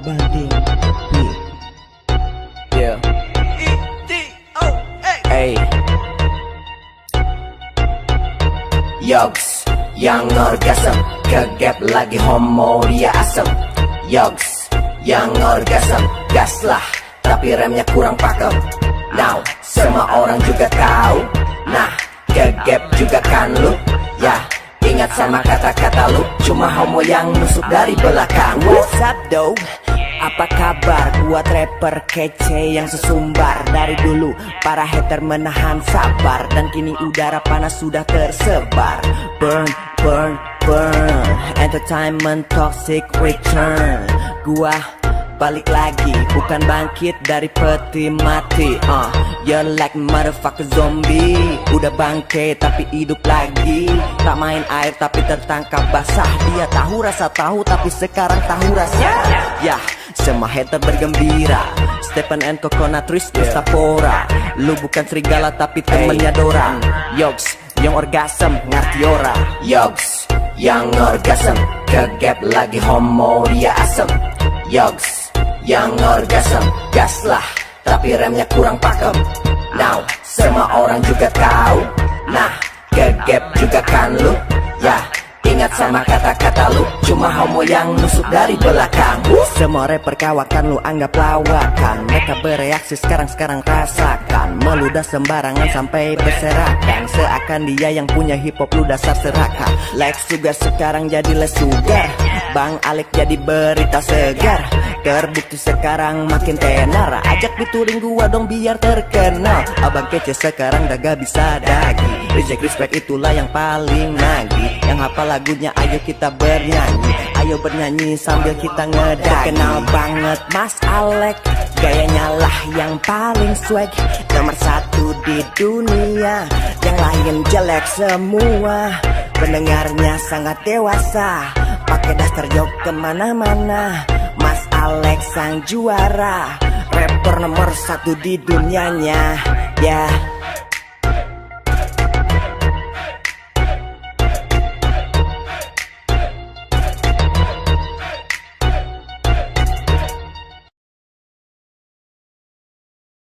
banding beat. Yeah. Hey. Yogs yang orgasm, kegap lagi homo dia asem. Yogs yang orgasm, gas lah tapi remnya kurang pakem. Now semua orang juga tahu, nah kegap juga kan lu. Ya ingat sama kata-kata lu, cuma homo yang nusuk dari belakang. What's up though? Apa kabar? Buat rapper kece yang sesumbar. Dari dulu para hater menahan sabar, dan kini udara panas sudah tersebar. Burn, burn, burn. Entertainment toxic return. Gua balik lagi, bukan bangkit dari peti mati. You're like motherfucker zombie. Udah bangke tapi hidup lagi. Tak main air tapi tertangkap basah. Dia tahu rasa tahu tapi sekarang tahu rasa. Ya, semua hater bergembira. Stephen and Coconut Trees Sapora. Lu bukan serigala tapi temennya Dora. Yogs yang orgasm ngerti ora. Yogs yang orgasm, kegap lagi homo dia asem. Yogs yang orgasm, gas lah tapi remnya kurang pakem. Now semua orang juga tahu, nah kegap juga kan lu. Ya ingat sama kata-kata lu, cuma homo yang nusuk dari belakang. Semua rapper kawakan lu anggap lawakan. Mereka bereaksi sekarang rasakan. Meludah sembarangan sampai berserakan. Seakan dia yang punya hip hop, lu dasar serakah. Lex Sugar sekarang jadi Les Sugar. Bang Alek jadi berita segar. Terbukti sekarang makin tenar. Ajak bituring gua dong biar terkenal. Abang kece sekarang dah gak bisa dagi. Reject respect itulah yang paling nagih. Yang hafal lagunya ayo kita bernyanyi. Ayo bernyanyi sambil kita ngedagi. Kenal banget Mas Alek, gayanya lah yang paling swag. Nomor 1 di dunia, yang lain jelek semua. Pendengarnya sangat dewasa, pakai daster jok kemana-mana. Mas Alek sang juara, rapper nomor 1 di dunianya. Ya